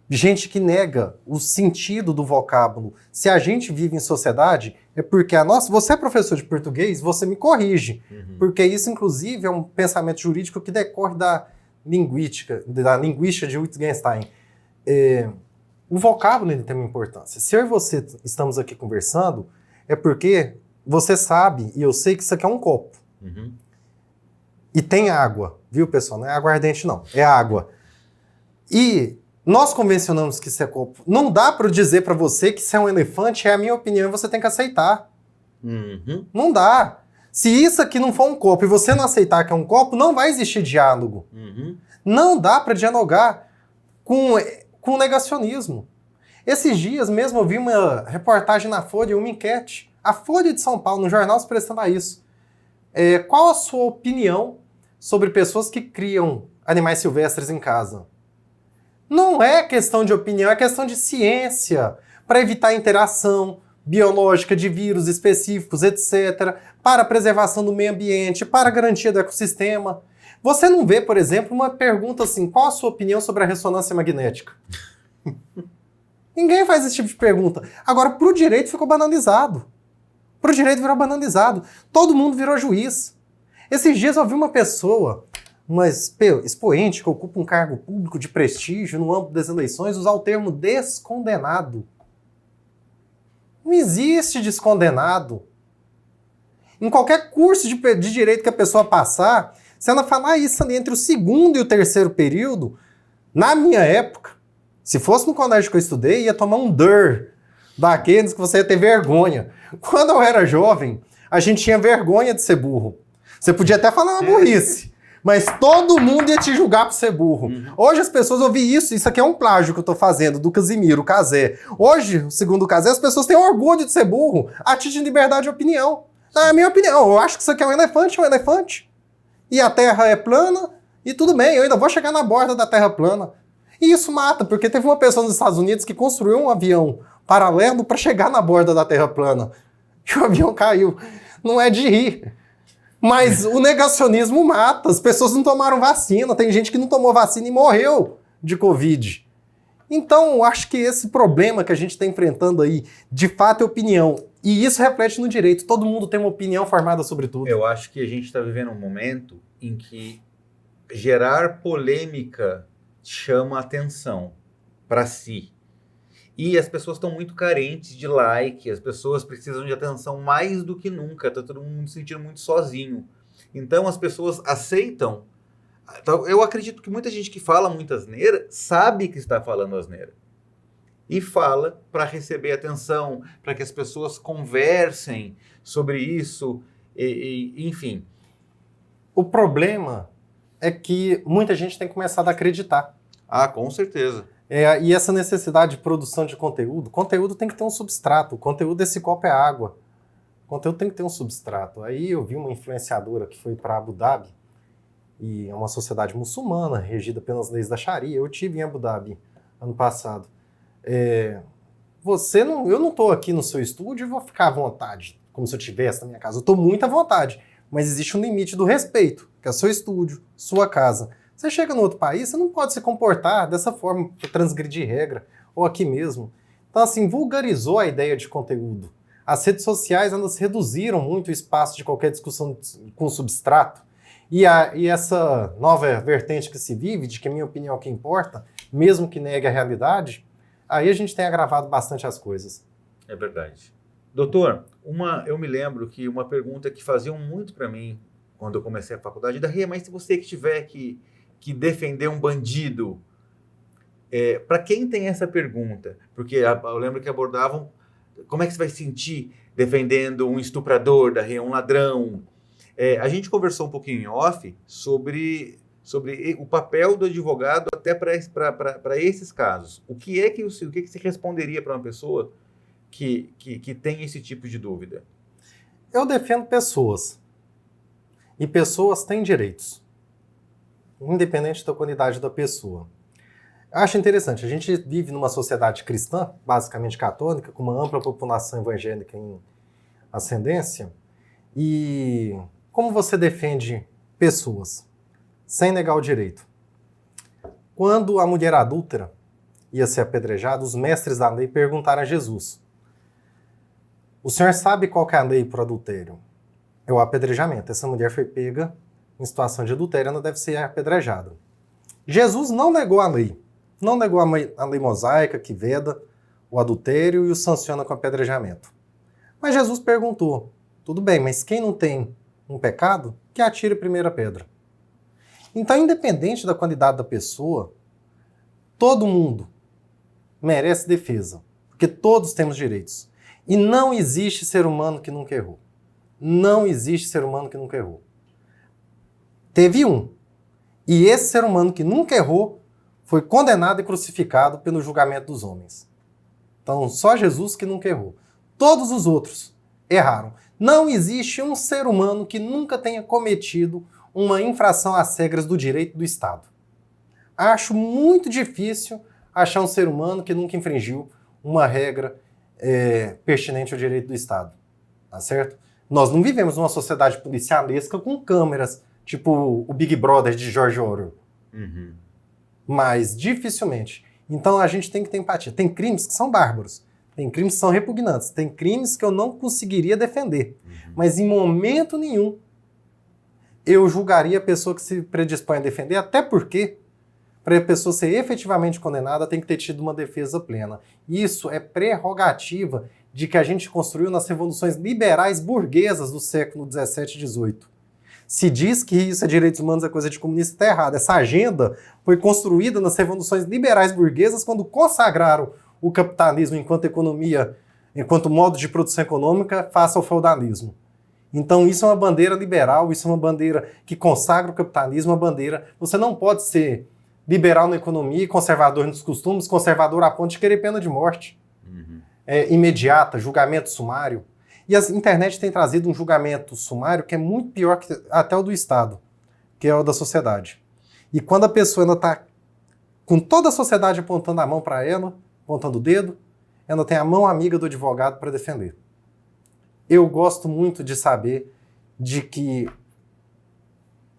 Gente que nega o sentido do vocábulo. Se a gente vive em sociedade, é porque você é professor de português, você me corrige. Porque isso, inclusive, é um pensamento jurídico que decorre da linguística de Wittgenstein. O vocábulo ele tem uma importância. Se eu e você estamos aqui conversando, é porque você sabe, e eu sei que isso aqui é um copo. E tem água, viu, pessoal? Não é aguardente, não. É água. E nós convencionamos que isso é copo. Não dá para eu dizer para você que isso é um elefante, é a minha opinião e você tem que aceitar. Não dá. Se isso aqui não for um copo e você não aceitar que é um copo, não vai existir diálogo. Não dá para dialogar com negacionismo. Esses dias mesmo eu vi uma reportagem na Folha, uma enquete. A Folha de São Paulo, no jornal, se prestando a isso. Qual a sua opinião sobre pessoas que criam animais silvestres em casa? Não é questão de opinião, é questão de ciência, para evitar interação biológica de vírus específicos, etc., para a preservação do meio ambiente, para a garantia do ecossistema. Você não vê, por exemplo, uma pergunta assim, qual a sua opinião sobre a ressonância magnética? Ninguém faz esse tipo de pergunta. Agora, para o direito ficou banalizado. Para o direito virou banalizado. Todo mundo virou juiz. Esses dias eu vi uma pessoa, uma expoente que ocupa um cargo público de prestígio no âmbito das eleições, usar o termo descondenado. Não existe descondenado. Em qualquer curso de direito que a pessoa passar, se ela falar isso ali entre o segundo e o terceiro período, na minha época, se fosse no colégio que eu estudei, ia tomar um DER daqueles que você ia ter vergonha. Quando eu era jovem, a gente tinha vergonha de ser burro. Você podia até falar uma burrice, mas todo mundo ia te julgar por ser burro. Hoje as pessoas ouvem isso aqui é um plágio que eu tô fazendo do Casimiro, Cazé. Hoje, segundo o Cazé, as pessoas têm orgulho de ser burro, a título de liberdade de opinião. É a minha opinião, eu acho que isso aqui é um elefante. E a Terra é plana, e tudo bem, eu ainda vou chegar na borda da Terra plana. E isso mata, porque teve uma pessoa nos Estados Unidos que construiu um avião paralelo para chegar na borda da Terra plana. E o avião caiu. Não é de rir. Mas o negacionismo mata. As pessoas não tomaram vacina. Tem gente que não tomou vacina e morreu de Covid. Então, acho que esse problema que a gente está enfrentando aí, de fato, é opinião. E isso reflete no direito. Todo mundo tem uma opinião formada sobre tudo. Eu acho que a gente está vivendo um momento em que gerar polêmica chama atenção para si. E as pessoas estão muito carentes de like, as pessoas precisam de atenção mais do que nunca, está todo mundo se sentindo muito sozinho. Então as pessoas aceitam Então, eu acredito que muita gente que fala muita asneira sabe que está falando asneira. E fala para receber atenção, para que as pessoas conversem sobre isso, enfim. O problema é que muita gente tem começado a acreditar. Ah, com certeza. E essa necessidade de produção de conteúdo tem que ter um substrato. O conteúdo desse copo é água. O conteúdo tem que ter um substrato. Aí eu vi uma influenciadora que foi para Abu Dhabi, e é uma sociedade muçulmana, regida pelas leis da Sharia. Eu tive em Abu Dhabi ano passado. Eu não estou aqui no seu estúdio e vou ficar à vontade, como se eu estivesse na minha casa. Eu estou muito à vontade, mas existe um limite do respeito, que é seu estúdio, sua casa. Você chega no outro país, você não pode se comportar dessa forma, transgredir regra, ou aqui mesmo. Então, assim, vulgarizou a ideia de conteúdo. As redes sociais, elas reduziram muito o espaço de qualquer discussão com substrato. E essa nova vertente que se vive, de que a minha opinião é o que importa, mesmo que negue a realidade, aí a gente tem agravado bastante as coisas. É verdade. Doutor, eu me lembro que uma pergunta que faziam muito para mim quando eu comecei a faculdade, mas se você que tiver que defender um bandido, para quem tem essa pergunta? Porque eu lembro que abordavam como é que você vai se sentir defendendo um estuprador da rua, um ladrão. A gente conversou um pouquinho em off sobre o papel do advogado até para esses casos. O que você responderia para uma pessoa que tem esse tipo de dúvida? Eu defendo pessoas. E pessoas têm direitos, independente da qualidade da pessoa. Eu acho interessante, a gente vive numa sociedade cristã, basicamente católica, com uma ampla população evangélica em ascendência, e como você defende pessoas sem negar o direito? Quando a mulher adúltera ia ser apedrejada, os mestres da lei perguntaram a Jesus: o senhor sabe qual que é a lei para o adultério? É o apedrejamento. Essa mulher foi pega em situação de adultério, ela deve ser apedrejada. Jesus não negou a lei. Não negou a lei mosaica que veda o adultério e o sanciona com apedrejamento. Mas Jesus perguntou: tudo bem, mas quem não tem um pecado, que atire a primeira pedra. Então, independente da qualidade da pessoa, todo mundo merece defesa, porque todos temos direitos. E não existe ser humano que nunca errou. Não existe ser humano que nunca errou. Teve um. E esse ser humano que nunca errou foi condenado e crucificado pelo julgamento dos homens. Então, só Jesus que nunca errou. Todos os outros erraram. Não existe um ser humano que nunca tenha cometido uma infração às regras do direito do Estado. Acho muito difícil achar um ser humano que nunca infringiu uma regra pertinente ao direito do Estado. Tá certo? Nós não vivemos numa sociedade policialesca com câmeras, tipo o Big Brother de George Orwell. Uhum. Mas, dificilmente. Então, a gente tem que ter empatia. Tem crimes que são bárbaros. Tem crimes que são repugnantes. Tem crimes que eu não conseguiria defender. Uhum. Mas, em momento nenhum, eu julgaria a pessoa que se predispõe a defender, até porque, para a pessoa ser efetivamente condenada, tem que ter tido uma defesa plena. Isso é prerrogativa de que a gente construiu nas revoluções liberais burguesas do século XVII e XVIII. Se diz que isso é direitos humanos, é coisa de comunista, está errado. Essa agenda foi construída nas revoluções liberais burguesas quando consagraram o capitalismo enquanto economia, enquanto modo de produção econômica face ao feudalismo. Então isso é uma bandeira liberal, isso é uma bandeira que consagra o capitalismo, uma bandeira... Você não pode ser liberal na economia e conservador nos costumes, conservador a ponto de querer pena de morte. Uhum. Imediata, julgamento sumário. E a internet tem trazido um julgamento sumário que é muito pior que até o do Estado, que é o da sociedade. E quando a pessoa está com toda a sociedade apontando a mão para ela, apontando o dedo, ela tem a mão amiga do advogado para defender. Eu gosto muito de saber de que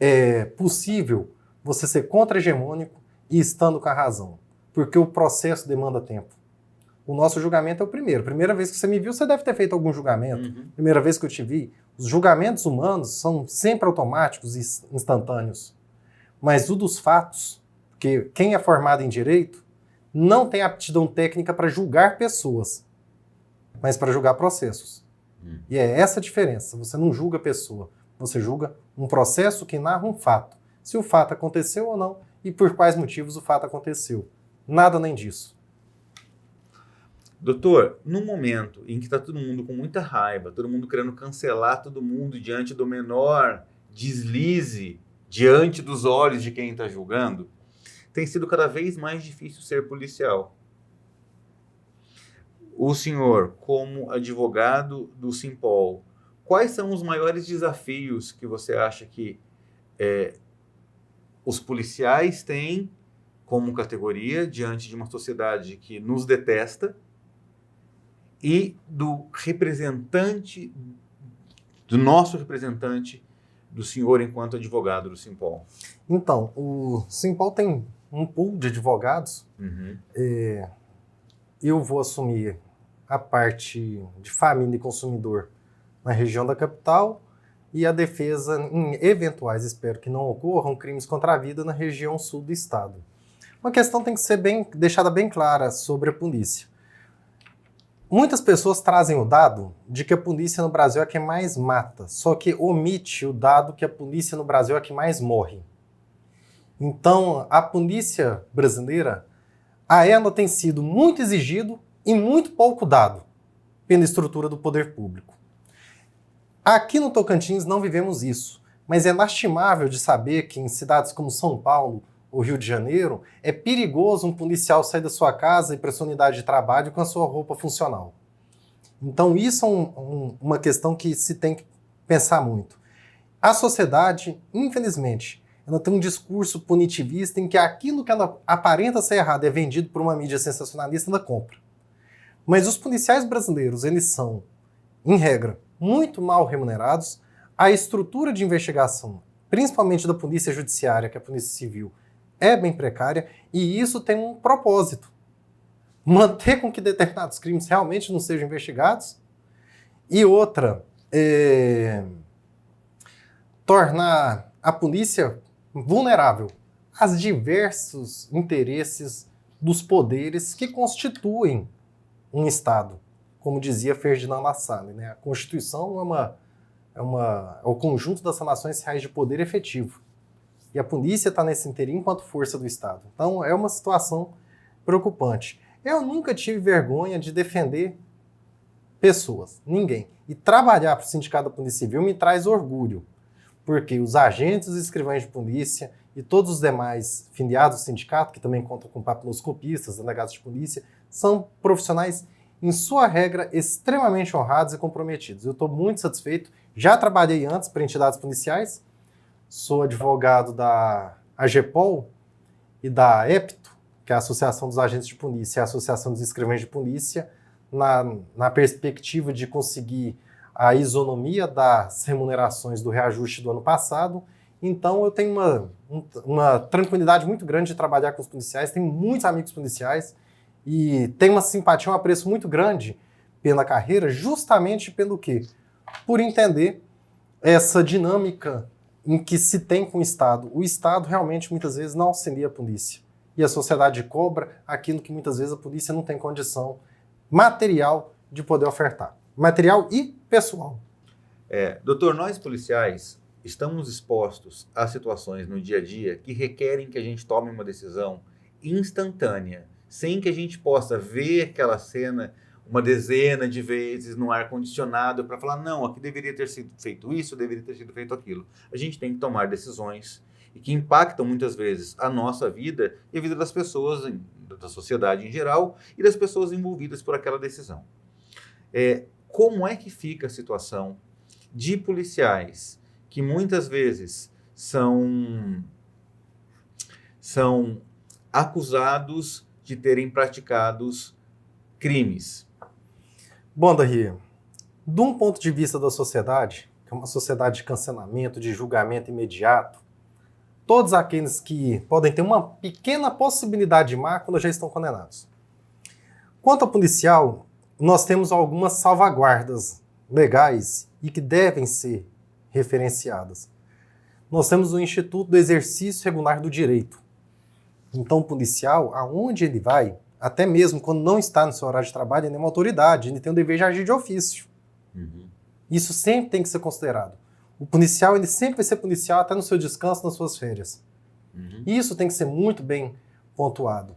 é possível você ser contra-hegemônico e estando com a razão, porque o processo demanda tempo. O nosso julgamento é o primeiro. Primeira vez que você me viu, você deve ter feito algum julgamento. Uhum. Primeira vez que eu te vi. Os julgamentos humanos são sempre automáticos e instantâneos. Mas o dos fatos, que quem é formado em direito não tem aptidão técnica para julgar pessoas, mas para julgar processos. E é essa a diferença. Você não julga a pessoa, você julga um processo que narra um fato. se o fato aconteceu ou não e por quais motivos o fato aconteceu. Nada além disso. Doutor, no momento em que está todo mundo com muita raiva, todo mundo querendo cancelar todo mundo diante do menor deslize, diante dos olhos de quem está julgando, tem sido cada vez mais difícil ser policial. O senhor, como advogado do Simpol, quais são os maiores desafios que você acha que os policiais têm como categoria diante de uma sociedade que nos detesta e do representante, do nosso representante, do senhor enquanto advogado do Simpol? Então, o Simpol tem um pool de advogados. Eu vou assumir a parte de família e consumidor na região da capital e a defesa em eventuais, espero que não ocorram, crimes contra a vida na região sul do estado. Uma questão tem que ser deixada bem clara sobre a polícia. Muitas pessoas trazem o dado de que a polícia no Brasil é a que mais mata, só que omite o dado que a polícia no Brasil é a que mais morre. Então, a polícia brasileira, a ela tem sido muito exigido e muito pouco dado pela estrutura do poder público. Aqui no Tocantins não vivemos isso, mas é lastimável de saber que em cidades como São Paulo ou Rio de Janeiro é perigoso um policial sair da sua casa e para sua unidade de trabalho com a sua roupa funcional. Então isso é uma questão que se tem que pensar muito. A sociedade, infelizmente, ela tem um discurso punitivista em que aquilo que ela aparenta ser errado é vendido por uma mídia sensacionalista, ela compra. Mas os policiais brasileiros, eles são, em regra, muito mal remunerados. A estrutura de investigação, principalmente da polícia judiciária, que é a polícia civil, é bem precária e isso tem um propósito. Manter com que determinados crimes realmente não sejam investigados e outra, tornar a polícia vulnerável aos diversos interesses dos poderes que constituem um Estado. Como dizia Ferdinand Lassalle, né? A Constituição é o conjunto das relações reais de poder efetivo. E a polícia está nesse interim enquanto força do Estado. Então é uma situação preocupante. Eu nunca tive vergonha de defender pessoas, ninguém. E trabalhar para o Sindicato da Polícia Civil me traz orgulho, porque os agentes e escrivães de polícia e todos os demais filiados do sindicato, que também contam com papiloscopistas, delegados de polícia, são profissionais, em sua regra, extremamente honrados e comprometidos. Eu estou muito satisfeito. Já trabalhei antes para entidades policiais, sou advogado da AGEPOL e da EPTO, que é a Associação dos Agentes de Polícia e a Associação dos Escrivães de Polícia, na perspectiva de conseguir a isonomia das remunerações do reajuste do ano passado. Então eu tenho uma tranquilidade muito grande de trabalhar com os policiais, tenho muitos amigos policiais e tenho uma simpatia, um apreço muito grande pela carreira, justamente pelo quê? Por entender essa dinâmica em que se tem com o Estado. O Estado realmente muitas vezes não auxilia a polícia. E a sociedade cobra aquilo que muitas vezes a polícia não tem condição material de poder ofertar. Material e pessoal. Doutor, nós policiais estamos expostos a situações no dia a dia que requerem que a gente tome uma decisão instantânea, sem que a gente possa ver aquela cena uma dezena de vezes no ar-condicionado para falar, não, aqui deveria ter sido feito isso, deveria ter sido feito aquilo. A gente tem que tomar decisões e que impactam muitas vezes a nossa vida e a vida das pessoas, da sociedade em geral e das pessoas envolvidas por aquela decisão. Como é que fica a situação de policiais que muitas vezes são acusados de terem praticados crimes? Bom, Dahi, de um ponto de vista da sociedade, que é uma sociedade de cancelamento, de julgamento imediato, todos aqueles que podem ter uma pequena possibilidade de mácula já estão condenados. Quanto ao policial, nós temos algumas salvaguardas legais e que devem ser referenciadas. Nós temos o Instituto do Exercício Regular do Direito. Então, o policial, aonde ele vai, até mesmo quando não está no seu horário de trabalho, ele é uma autoridade, ele tem o dever de agir de ofício. Isso sempre tem que ser considerado. O policial, ele sempre vai ser policial até no seu descanso, nas suas férias. Uhum. Isso tem que ser muito bem pontuado.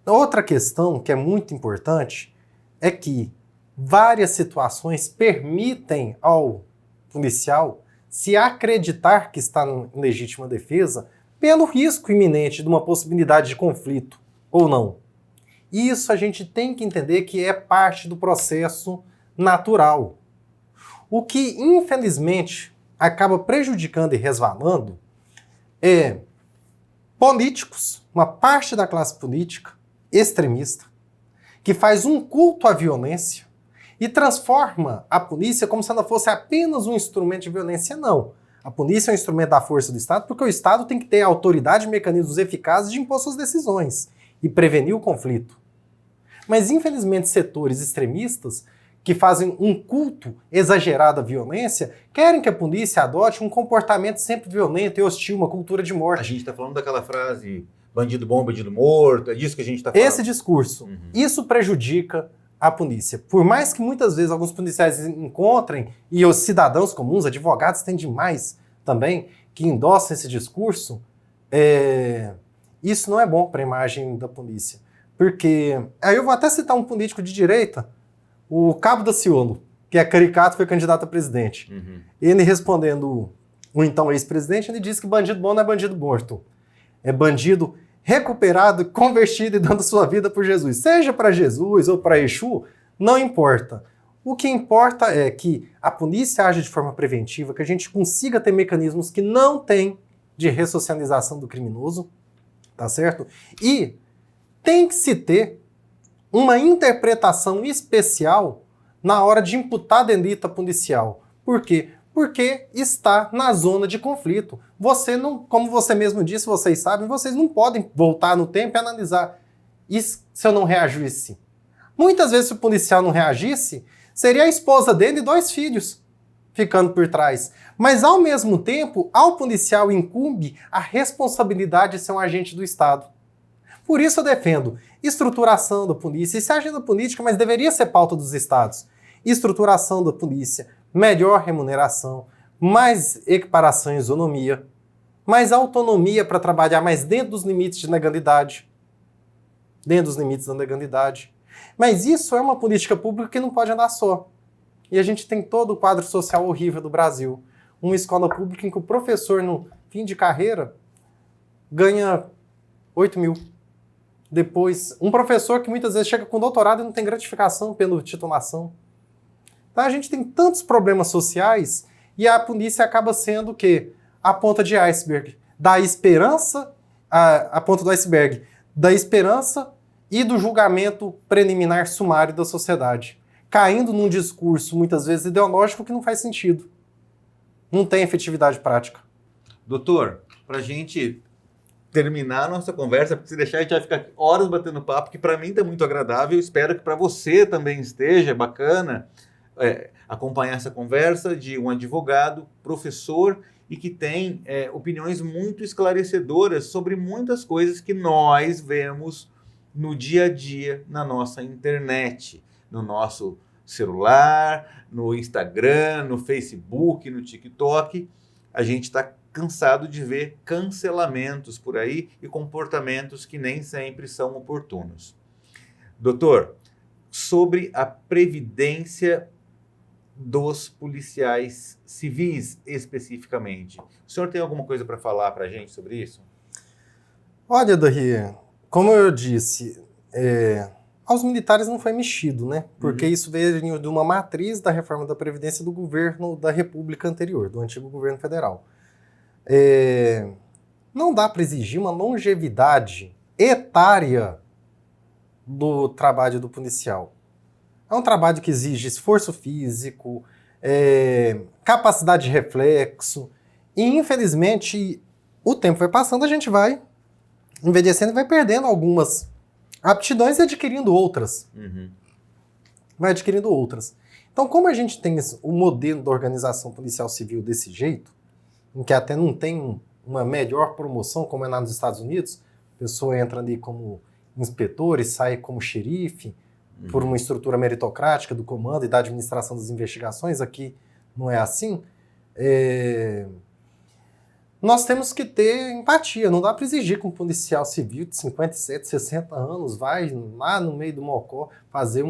Outra questão que é muito importante é que várias situações permitem ao policial se acreditar que está em legítima defesa pelo risco iminente de uma possibilidade de conflito ou não. Isso a gente tem que entender que é parte do processo natural. O que, infelizmente, acaba prejudicando e resvalando é políticos, uma parte da classe política extremista, que faz um culto à violência e transforma a polícia como se ela fosse apenas um instrumento de violência. Não. A polícia é um instrumento da força do Estado porque o Estado tem que ter autoridade e mecanismos eficazes de impor suas decisões e prevenir o conflito. Mas, infelizmente, setores extremistas que fazem um culto exagerado à violência querem que a polícia adote um comportamento sempre violento e hostil, uma cultura de morte. A gente está falando daquela frase, bandido bom, bandido morto, é disso que a gente está falando. Esse discurso, isso prejudica a polícia. Por mais que muitas vezes alguns policiais encontrem, e os cidadãos comuns, advogados, têm demais também, que endossam esse discurso, isso não é bom para a imagem da polícia. Porque, aí eu vou até citar um político de direita, o Cabo Daciolo, que é caricato, foi candidato a presidente. Ele respondendo o então ex-presidente, ele disse que bandido bom não é bandido morto. É bandido recuperado, convertido e dando sua vida por Jesus. Seja para Jesus ou para Exu, não importa. O que importa é que a polícia age de forma preventiva, que a gente consiga ter mecanismos que não tem de ressocialização do criminoso, tá certo? E tem que se ter uma interpretação especial na hora de imputar delito policial. Por quê? Porque está na zona de conflito. Você não, como você mesmo disse, vocês sabem, vocês não podem voltar no tempo e analisar isso se eu não reagisse. Muitas vezes, se o policial não reagisse, seria a esposa dele e 2 filhos ficando por trás. Mas, ao mesmo tempo, ao policial incumbe a responsabilidade de ser um agente do Estado. Por isso eu defendo estruturação da polícia. Isso é agenda política, mas deveria ser pauta dos estados. Estruturação da polícia, melhor remuneração, mais equiparação e isonomia, mais autonomia para trabalhar mais dentro dos limites de legalidade. Dentro dos limites da legalidade. Mas isso é uma política pública que não pode andar só. E a gente tem todo o quadro social horrível do Brasil. Uma escola pública em que o professor, no fim de carreira, ganha 8 mil. Depois, um professor que muitas vezes chega com doutorado e não tem gratificação pela titulação. Então, a gente tem tantos problemas sociais e a polícia acaba sendo o quê? A ponta de iceberg. Da esperança, a ponta do iceberg, da esperança e do julgamento preliminar sumário da sociedade. Caindo num discurso, muitas vezes, ideológico que não faz sentido. Não tem efetividade prática. Doutor, para a gente terminar a nossa conversa, porque se deixar a gente vai ficar horas batendo papo, que para mim está muito agradável, espero que para você também esteja bacana acompanhar essa conversa de um advogado, professor e que tem opiniões muito esclarecedoras sobre muitas coisas que nós vemos no dia a dia na nossa internet, no nosso celular, no Instagram, no Facebook, no TikTok. A gente está cansado de ver cancelamentos por aí e comportamentos que nem sempre são oportunos. Doutor, sobre a previdência dos policiais civis especificamente, o senhor tem alguma coisa para falar para a gente sobre isso? Olha, Dahi, como eu disse, aos militares não foi mexido, né? Porque isso veio de uma matriz da reforma da Previdência do governo da República anterior, do antigo governo federal. Não dá para exigir uma longevidade etária do trabalho do policial. É um trabalho que exige esforço físico, capacidade de reflexo, e infelizmente o tempo vai passando, a gente vai envelhecendo e vai perdendo algumas aptidões e adquirindo outras. Vai adquirindo outras. Então, como a gente tem o modelo da organização policial civil desse jeito, em que até não tem uma melhor promoção, como é lá nos Estados Unidos, a pessoa entra ali como inspetor e sai como xerife, por uma estrutura meritocrática do comando e da administração das investigações, aqui não é assim. Nós temos que ter empatia, não dá para exigir que um policial civil de 57, 60 anos vai lá no meio do mocó fazer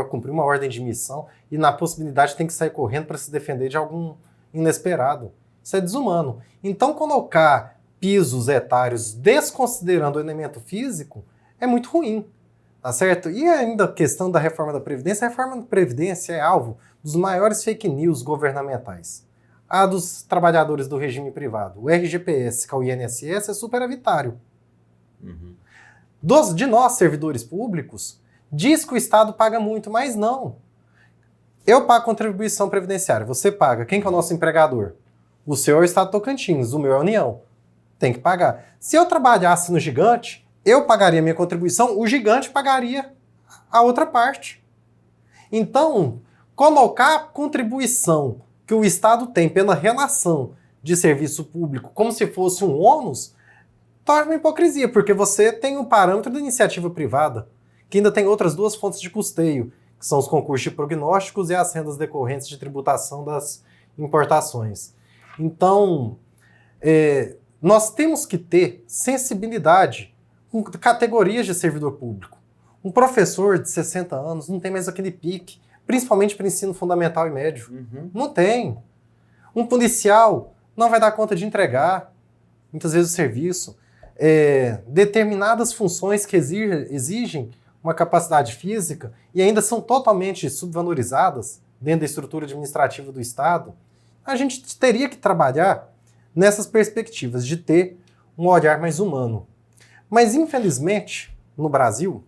cumprir uma ordem de missão e na possibilidade tem que sair correndo para se defender de algum inesperado. Isso é desumano. Então colocar pisos etários desconsiderando o elemento físico é muito ruim, tá certo? E ainda a questão da reforma da Previdência, a reforma da Previdência é alvo dos maiores fake news governamentais. A dos trabalhadores do regime privado. O RGPS, que é o INSS, é superavitário. De nós, servidores públicos, diz que o Estado paga muito, mas não. Eu pago contribuição previdenciária, você paga. Quem que é o nosso empregador? O seu é o Estado Tocantins, o meu é a União. Tem que pagar. Se eu trabalhasse no Gigante, eu pagaria minha contribuição, o Gigante pagaria a outra parte. Então, colocar a contribuição que o Estado tem pela relação de serviço público como se fosse um ônus, torna uma hipocrisia, porque você tem um parâmetro da iniciativa privada, que ainda tem outras duas fontes de custeio, que são os concursos de prognósticos e as rendas decorrentes de tributação das importações. Então, nós temos que ter sensibilidade com categorias de servidor público. Um professor de 60 anos não tem mais aquele pique, principalmente para ensino fundamental e médio. Não tem. Um policial não vai dar conta de entregar, muitas vezes, o serviço. Determinadas funções que exigem uma capacidade física e ainda são totalmente subvalorizadas dentro da estrutura administrativa do Estado, a gente teria que trabalhar nessas perspectivas de ter um olhar mais humano. Mas, infelizmente, no Brasil,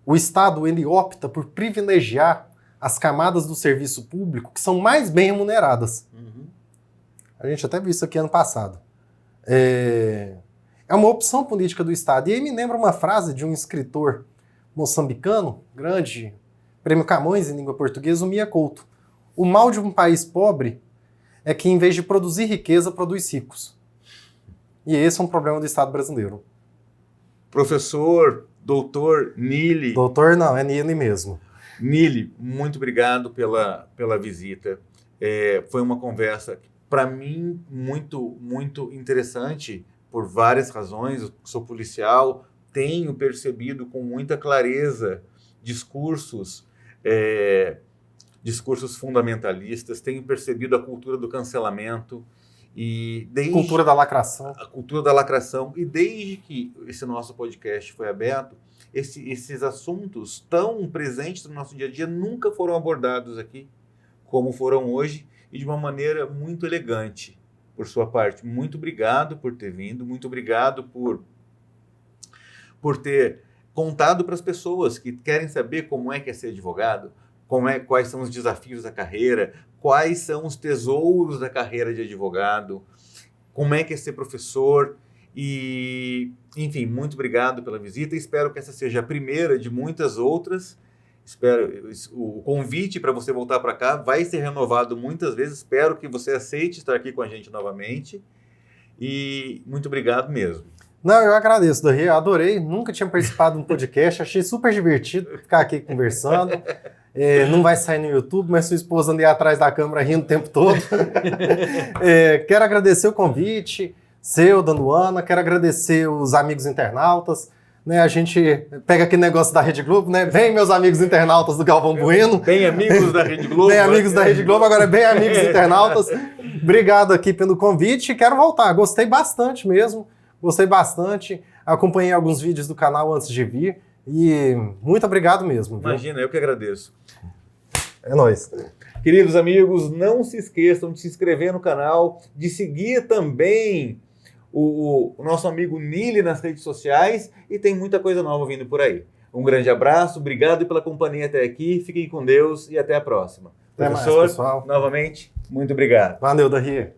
o Estado ele opta por privilegiar as camadas do serviço público que são mais bem remuneradas. A gente até viu isso aqui ano passado. É uma opção política do Estado. E aí me lembra uma frase de um escritor moçambicano, grande, Prêmio Camões em língua portuguesa, o Mia Couto. O mal de um país pobre é que, em vez de produzir riqueza, produz ricos. E esse é um problema do Estado brasileiro. Professor, doutor Nili. Doutor não, é Nili mesmo. Nili, muito obrigado pela visita. Foi uma conversa, para mim, muito, muito interessante, por várias razões. Eu sou policial, tenho percebido com muita clareza discursos fundamentalistas, tenho percebido a cultura do cancelamento, cultura da lacração. A cultura da lacração. E desde que esse nosso podcast foi aberto, esses assuntos tão presentes no nosso dia a dia nunca foram abordados aqui, como foram hoje, e de uma maneira muito elegante, por sua parte. Muito obrigado por ter vindo, muito obrigado por ter contado para as pessoas que querem saber como é que é ser advogado, quais são os desafios da carreira, quais são os tesouros da carreira de advogado, como é que é ser professor. E, enfim, muito obrigado pela visita. Espero que essa seja a primeira de muitas outras. O convite para você voltar para cá vai ser renovado muitas vezes. Espero que você aceite estar aqui com a gente novamente. E muito obrigado mesmo. Não, eu agradeço, Davi. Eu adorei. Nunca tinha participado de um podcast. Achei super divertido ficar aqui conversando. Não vai sair no YouTube, mas sua esposa anda aí atrás da câmera rindo o tempo todo. Quero agradecer o convite seu, da Luana. Quero agradecer os amigos internautas. Né, a gente pega aquele negócio da Rede Globo, né? Vem, meus amigos internautas do Galvão Bueno. Bem amigos da Rede Globo. Bem amigos da Rede Globo, agora bem amigos internautas. Obrigado aqui pelo convite. Quero voltar. Gostei bastante mesmo. Gostei bastante. Acompanhei alguns vídeos do canal antes de vir. E muito obrigado mesmo. Viu? Imagina, eu que agradeço. É nóis. Queridos amigos, não se esqueçam de se inscrever no canal, de seguir também o nosso amigo Nili nas redes sociais, e tem muita coisa nova vindo por aí. Um grande abraço, obrigado pela companhia até aqui, fiquem com Deus e até a próxima. Até Professor, mais, pessoal. Novamente, muito obrigado. Valeu, Dahi.